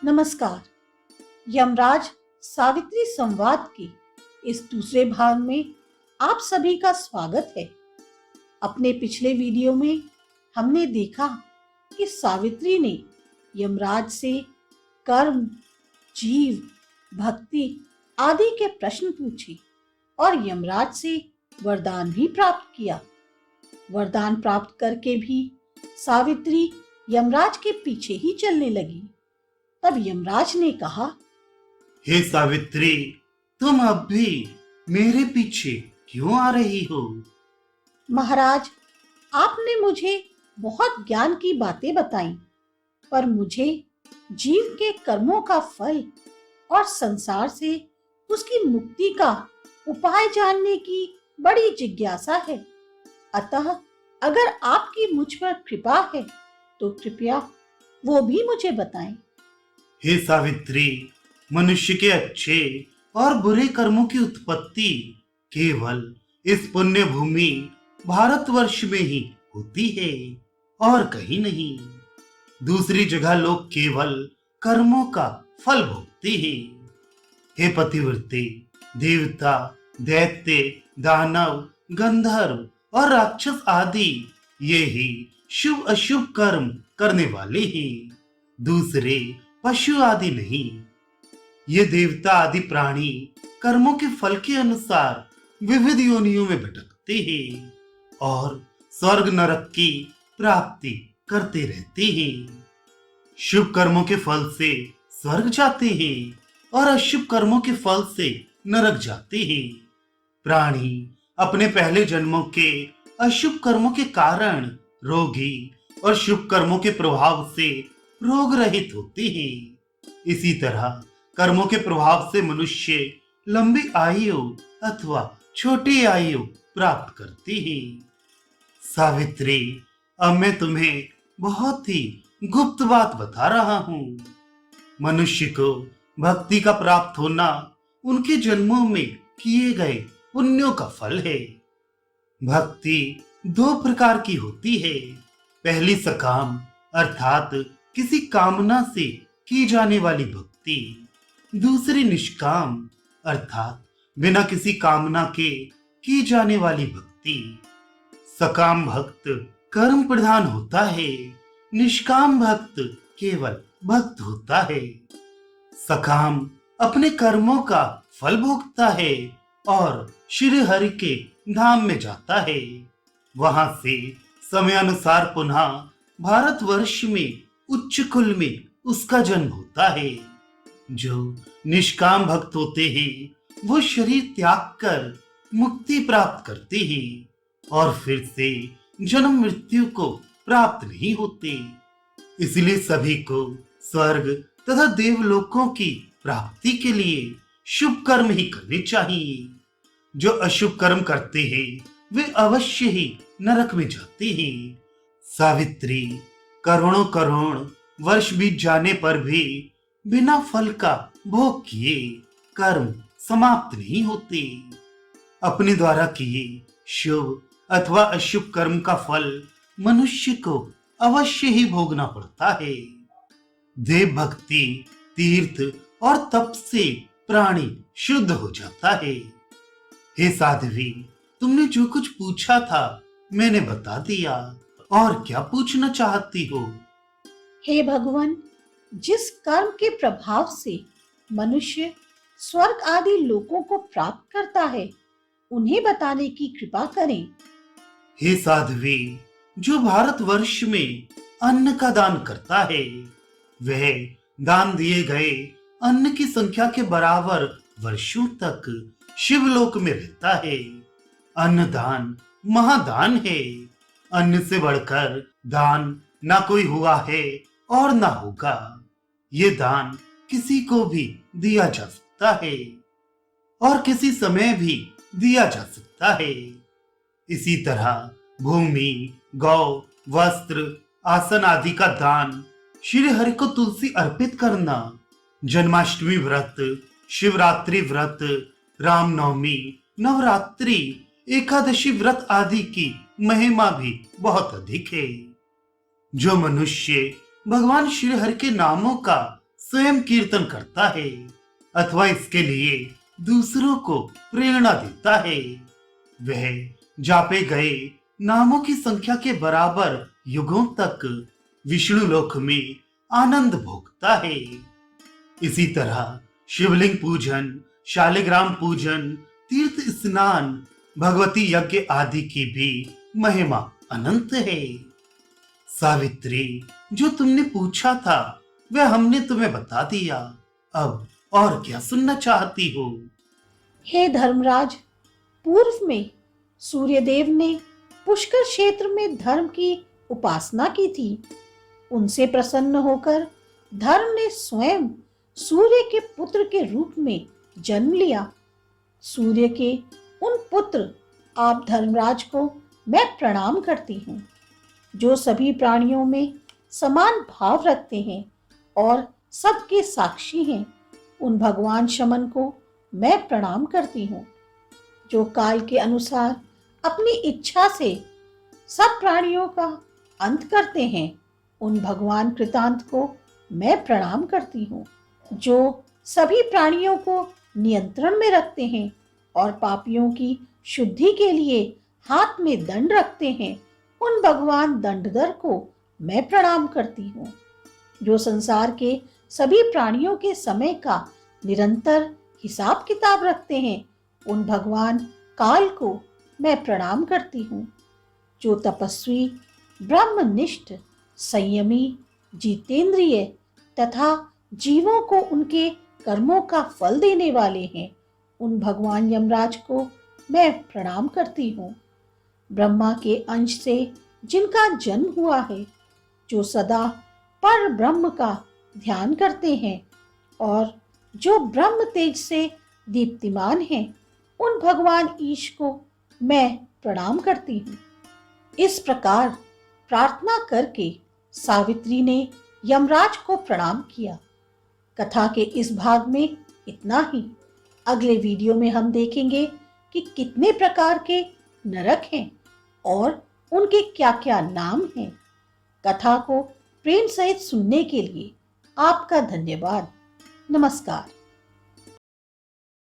नमस्कार। यमराज सावित्री संवाद के इस दूसरे भाग में आप सभी का स्वागत है। अपने पिछले वीडियो में हमने देखा कि सावित्री ने यमराज से कर्म, जीव, भक्ति आदि के प्रश्न पूछे और यमराज से वरदान भी प्राप्त किया। वरदान प्राप्त करके भी सावित्री यमराज के पीछे ही चलने लगी। तब यमराज ने कहा, हे सावित्री, तुम अब भी मेरे पीछे क्यों आ रही हो? महाराज, आपने मुझे बहुत ज्ञान की बातें बताई, पर मुझे जीव के कर्मों का फल और संसार से उसकी मुक्ति का उपाय जानने की बड़ी जिज्ञासा है। अतः अगर आपकी मुझ पर कृपा है तो कृपया वो भी मुझे बताएं। हे सावित्री, मनुष्य के अच्छे और बुरे कर्मों की उत्पत्ति केवल इस पुण्य भूमि भारतवर्ष में ही होती है और कहीं नहीं। दूसरी जगह लोग केवल कर्मों का फल भोगते हैं। हे पतिव्रते, देवता, दैत्य, दानव, गंधर्व और राक्षस आदि ये ही शुभ अशुभ कर्म करने वाले हैं, दूसरे पशु आदि नहीं। ये देवता आदि प्राणी कर्मों के फल के अनुसार विविध योनियों में भटकते हैं और स्वर्ग नरक की प्राप्ति करते रहते हैं। शुभ कर्मों के फल से स्वर्ग जाते हैं और अशुभ कर्मों के फल से नरक जाते हैं। प्राणी अपने पहले जन्मों के अशुभ कर्मों के कारण रोगी और शुभ कर्मों के प्रभाव से रोग रहित होते हैं। इसी तरह कर्मों के प्रभाव से मनुष्य लंबी आयु अथवा छोटी आयु प्राप्त करते हैं। सावित्री, अब मैं तुम्हें बहुत ही गुप्त बात बता रहा हूँ। मनुष्य को भक्ति का प्राप्त होना उनके जन्मों में किए गए पुण्यों का फल है। भक्ति दो प्रकार की होती है। पहली सकाम अर्थात किसी कामना से की जाने वाली भक्ति, दूसरी निष्काम अर्थात बिना किसी कामना के की जाने वाली भक्ति। सकाम भक्त कर्म प्रधान होता है, निष्काम भक्त केवल भक्त होता है। सकाम अपने कर्मों का फल भोगता है और श्री हरि के धाम में जाता है। वहां से समयानुसार पुनः भारतवर्ष में उच्च कुल में उसका जन्म होता है। जो निष्काम भक्त होते हैं वो शरीर त्याग कर मुक्ति प्राप्त करते हैं और फिर से जन्म मृत्यु को प्राप्त नहीं होते। इसलिए सभी को स्वर्ग तथा देवलोकों की प्राप्ति के लिए शुभ कर्म ही करने चाहिए। जो अशुभ कर्म करते हैं वे अवश्य ही नरक में जाते हैं। सावित्री, करोड़ों करोड़ वर्ष बीत जाने पर भी बिना फल का भोग किए कर्म समाप्त नहीं होते। अपने द्वारा किए शुभ अथवा अशुभ कर्म का फल मनुष्य को अवश्य ही भोगना पड़ता है। देव भक्ति, तीर्थ और तप से प्राणी शुद्ध हो जाता है। हे साध्वी, तुमने जो कुछ पूछा था मैंने बता दिया। और क्या पूछना चाहती हो? हे भगवान, जिस कर्म के प्रभाव से मनुष्य स्वर्ग आदि लोकों को प्राप्त करता है उन्हें बताने की कृपा करें। हे साध्वी, जो भारतवर्ष में अन्न का दान करता है वह दान दिए गए अन्न की संख्या के बराबर वर्षों तक शिवलोक में रहता है। अन्नदान महादान है। अन्न से बढ़कर दान ना कोई हुआ है और ना होगा। ये दान किसी को भी दिया जा सकता है और किसी समय भी दिया जा सकता है। इसी तरह भूमि, गौ, वस्त्र, आसन आदि का दान, श्री हरि को तुलसी अर्पित करना, जन्माष्टमी व्रत, शिवरात्रि व्रत, रामनवमी, नवरात्रि, एकादशी व्रत आदि की महिमा भी बहुत अधिक है। जो मनुष्य भगवान श्री हरि के नामों का स्वयं कीर्तन करता है अथवा इसके लिए दूसरों को प्रेरणा देता है, वह जापे गए नामों की संख्या के बराबर युगों तक विष्णु लोक में आनंद भोगता है। इसी तरह शिवलिंग पूजन, शालिग्राम पूजन, तीर्थ स्नान, भगवती यज्ञ आदि की भी महिमा अनंत है। सावित्री, जो तुमने पूछा था वह हमने तुम्हें बता दिया। अब और क्या सुनना चाहती हो? हे धर्मराज, पूर्व में सूर्यदेव ने पुष्कर क्षेत्र में धर्म की उपासना की थी। उनसे प्रसन्न होकर धर्म ने स्वयं सूर्य के पुत्र के रूप में जन्म लिया। सूर्य के उन पुत्र आप धर्मराज को मैं प्रणाम करती हूँ, जो सभी प्राणियों में समान भाव रखते हैं और सबके साक्षी हैं। उन भगवान शमन को मैं प्रणाम करती हूँ, जो काल के अनुसार अपनी इच्छा से सब प्राणियों का अंत करते हैं। उन भगवान कृतांत को मैं प्रणाम करती हूँ, जो सभी प्राणियों को नियंत्रण में रखते हैं और पापियों की शुद्धि के लिए हाथ में दंड रखते हैं। उन भगवान दंडधर को मैं प्रणाम करती हूँ, जो संसार के सभी प्राणियों के समय का निरंतर हिसाब किताब रखते हैं। उन भगवान काल को मैं प्रणाम करती हूँ, जो तपस्वी, ब्रह्मनिष्ठ, संयमी, जितेंद्रिय तथा जीवों को उनके कर्मों का फल देने वाले हैं। उन भगवान यमराज को मैं प्रणाम करती हूँ, ब्रह्मा के अंश से जिनका जन्म हुआ है, जो सदा पर ब्रह्म का ध्यान करते हैं और जो ब्रह्म तेज से दीप्तिमान हैं। उन भगवान ईश को मैं प्रणाम करती हूँ। इस प्रकार प्रार्थना करके सावित्री ने यमराज को प्रणाम किया। कथा के इस भाग में इतना ही। अगले वीडियो में हम देखेंगे कि कितने प्रकार के नरक हैं और उनके क्या क्या नाम हैं। कथा को प्रेम सहित सुनने के लिए आपका धन्यवाद। नमस्कार।